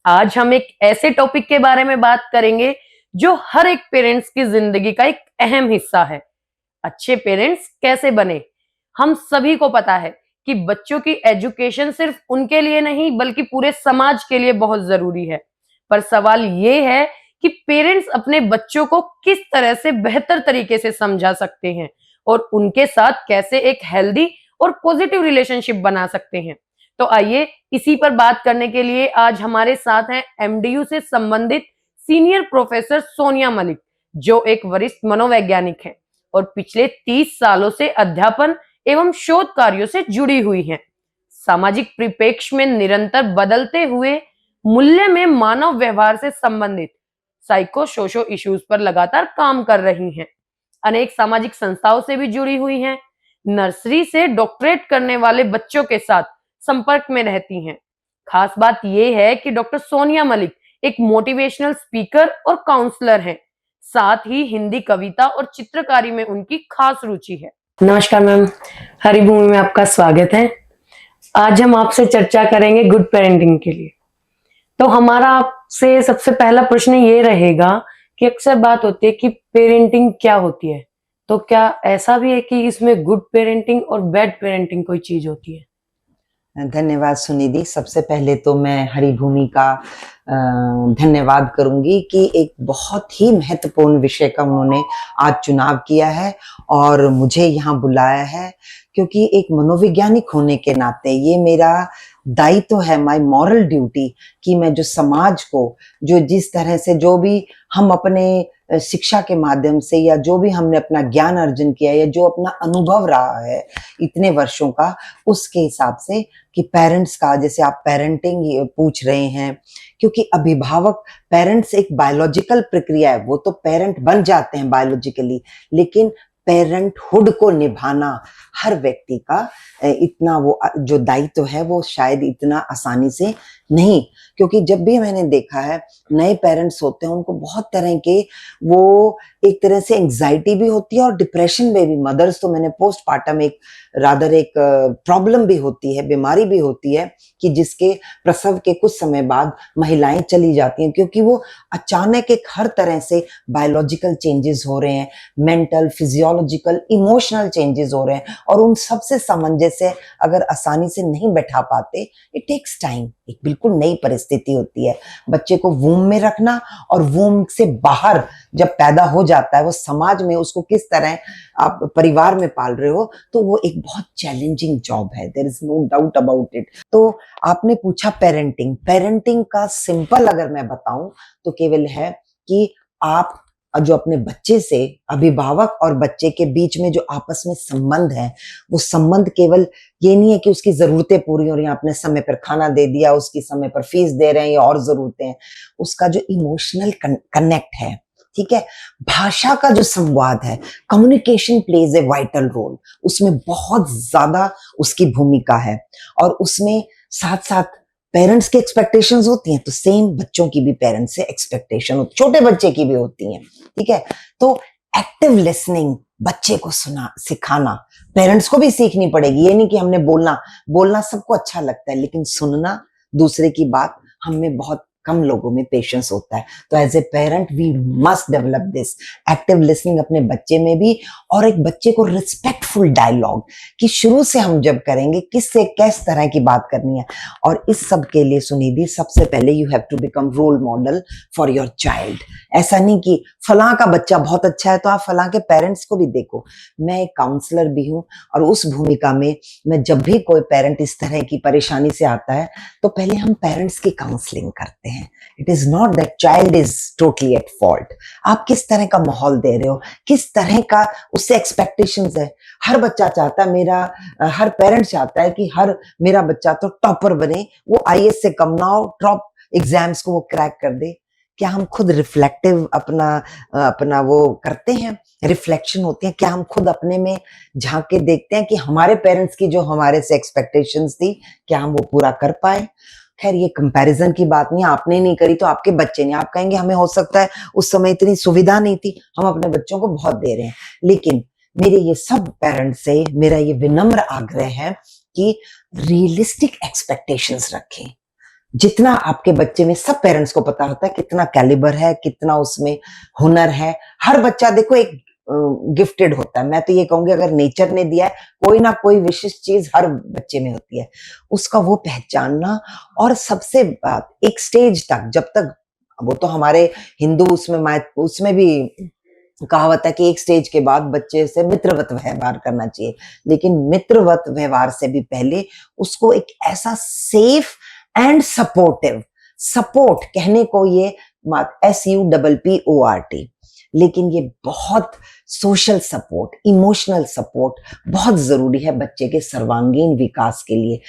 आज हम एक ऐसे टॉपिक के बारे में बात करेंगे जो हर एक पेरेंट्स की जिंदगी का एक अहम हिस्सा है। अच्छे पेरेंट्स कैसे बने? हम सभी को पता है कि बच्चों की एजुकेशन सिर्फ उनके लिए नहीं बल्कि पूरे समाज के लिए बहुत जरूरी है। पर सवाल ये है कि पेरेंट्स अपने बच्चों को किस तरह से बेहतर तरीके से समझा सकते हैं और उनके साथ कैसे एक हेल्दी और पॉजिटिव रिलेशनशिप बना सकते हैं। तो आइए इसी पर बात करने के लिए आज हमारे साथ हैं एमडीयू से संबंधित सीनियर प्रोफेसर सोनिया मलिक, जो एक वरिष्ठ मनोवैज्ञानिक हैं और पिछले 30 सालों से अध्यापन एवं शोध कार्यों से जुड़ी हुई हैं। सामाजिक परिप्रेक्ष्य में निरंतर बदलते हुए मूल्य में मानव व्यवहार से संबंधित साइको सोशो इश्यूज पर लगातार काम कर रही हैं। अनेक सामाजिक संस्थाओं से भी जुड़ी हुई हैं। नर्सरी से डॉक्टरेट करने वाले बच्चों के साथ संपर्क में रहती हैं। खास बात यह है कि डॉक्टर सोनिया मलिक एक मोटिवेशनल स्पीकर और काउंसलर हैं। साथ ही हिंदी कविता और चित्रकारी में उनकी खास रुचि है। नमस्कार मैम, हरिभूमि में आपका स्वागत है। आज हम आपसे चर्चा करेंगे गुड पेरेंटिंग के लिए। तो हमारा आपसे सबसे पहला प्रश्न ये रहेगा कि अक्सर बात होती है कि पेरेंटिंग क्या होती है, तो क्या ऐसा भी है कि इसमें गुड पेरेंटिंग और बैड पेरेंटिंग कोई चीज होती है? धन्यवाद सुनिधि। सबसे पहले तो मैं हरिभूमि का धन्यवाद करूंगी कि एक बहुत ही महत्वपूर्ण विषय का उन्होंने आज चुनाव किया है और मुझे यहाँ बुलाया है, क्योंकि एक मनोवैज्ञानिक होने के नाते ये मेरा दायित्व है, माय मॉरल ड्यूटी, कि मैं जो समाज को जो जिस तरह से जो भी हम अपने शिक्षा के माध्यम से या जो भी हमने अपना ज्ञान अर्जन किया या जो अपना अनुभव रहा है इतने वर्षों का, उसके हिसाब से कि पेरेंट्स का, जैसे आप पेरेंटिंग पूछ रहे हैं, क्योंकि अभिभावक पेरेंट्स एक बायोलॉजिकल प्रक्रिया है, वो तो पेरेंट बन जाते हैं बायोलॉजिकली, लेकिन पेरेंटहुड को निभाना हर व्यक्ति का इतना वो जो दायित्व है वो शायद इतना आसानी से नहीं, क्योंकि जब भी मैंने देखा है नए पेरेंट्स होते हैं उनको बहुत तरह के वो एक तरह से एंजाइटी भी होती है और डिप्रेशन में भी। मदर्स तो मैंने पोस्टपार्टम एक रादर एक प्रॉब्लम भी होती है, बीमारी भी होती है कि जिसके प्रसव के कुछ समय बाद महिलाएं चली जाती हैं, क्योंकि वो अचानक एक हर तरह से बायोलॉजिकल चेंजेस हो रहे हैं, मेंटल, फिजियोलॉजिकल, इमोशनल चेंजेस हो रहे हैं, और उन सबसे सामंजस्य अगर आसानी से नहीं बैठा पाते, इट टेक्स टाइम। एक बिल्कुल नई परिस्थिति होती है बच्चे को वूम में रखना, और वूम से बाहर जब पैदा हो जाता है वो समाज में उसको किस तरह आप परिवार में पाल रहे हो, तो वो एक बहुत चैलेंजिंग जॉब है, there is no doubt about it. तो आपने पूछा पेरेंटिंग का सिंपल अगर मैं बताऊं तो केवल है कि आप जो अपने बच्चे से, अभिभावक और बच्चे के बीच में जो आपस में संबंध है, वो संबंध केवल ये नहीं है कि उसकी जरूरतें पूरी हो रही हैं, आपने समय पर खाना दे दिया, उसकी समय पर फीस दे रहे हैं या और जरूरतें हैं, उसका जो इमोशनल कनेक्ट है, ठीक है, भाषा का जो संवाद है, communication plays a vital role, उसमें बहुत ज्यादा उसकी भूमिका है। और उसमें साथ साथ पेरेंट्स की एक्सपेक्टेशंस होती हैं, तो सेम बच्चों की भी पेरेंट्स से एक्सपेक्टेशन होती, छोटे बच्चे की भी होती हैं, ठीक है। तो एक्टिव लिसनिंग, बच्चे को सिखाना पेरेंट्स को भी सीखनी पड़ेगी। ये नहीं कि हमने बोलना सबको अच्छा लगता है, लेकिन सुनना दूसरे की बात हमें बहुत कम लोगों में पेशेंस होता है। तो as a parent we must develop this active listening अपने बच्चे में भी, और एक बच्चे को रिस्पेक्टफुल डायलॉग कि शुरू से हम जब करेंगे किससे किस तरह की बात करनी है। और इस सब के लिए सुनिधि, सबसे पहले you have to become role model for your child. ऐसा नहीं कि फलां का बच्चा बहुत अच्छा है तो आप फलां के पेरेंट्स को भी देखो। मैं एक काउंसलर भी हूँ, और उस भूमिका में मैं जब भी कोई पेरेंट इस तरह की परेशानी से आता है तो पहले हम पेरेंट्स की काउंसलिंग करते हैं। It is not that child is totally at fault. आप किस तरह का माहौल दे रहे हो, किस तरह का उससे एक्सपेक्टेशंस है। हर बच्चा चाहता है, हर पेरेंट चाहता है कि मेरा बच्चा तो टॉपर बने, वो आईएएस से कम ना हो, टॉप एग्जाम्स को वो क्रैक कर दे। क्या हम खुद रिफ्लेक्टिव अपना वो करते हैं, रिफ्लेक्शन होती है, क्या हम खुद अपने में झांक के देखते हैं कि हमारे पेरेंट्स की जो हमारे से एक्सपेक्टेशंस थी क्या हम वो पूरा कर पाए। खैर ये कंपैरिजन की बात नहीं, आपने नहीं करी तो आपके बच्चे नहीं, आप कहेंगे हमें हो सकता है उस समय इतनी सुविधा नहीं थी, हम अपने बच्चों को बहुत दे रहे हैं। लेकिन मेरे ये सब पेरेंट्स से मेरा ये विनम्र आग्रह है कि रियलिस्टिक एक्सपेक्टेशंस रखें। जितना आपके बच्चे में, सब पेरेंट्स को पता होता है कितना कैलिबर है, कितना उसमें हुनर है। हर बच्चा देखो एक गिफ्टेड होता है। मैं तो ये कहूंगी अगर नेचर ने दिया है, कोई ना कोई विशिष्ट चीज हर बच्चे में होती है, उसका वो पहचानना। और सबसे बात, एक स्टेज तक जब तक, वो तो हमारे हिंदू उसमें भी कहावत है कि एक स्टेज के बाद बच्चे से मित्रवत व्यवहार करना चाहिए, लेकिन मित्रवत व्यवहार से भी पहले उसको एक ऐसा सेफ एंड सपोर्टिव, सपोर्ट कहने को ये SUPPORT, लेकिन ये बहुत सोशल सपोर्ट, इमोशनल सपोर्ट बहुत जरूरी है बच्चे के सर्वांगीण विकास के लिए।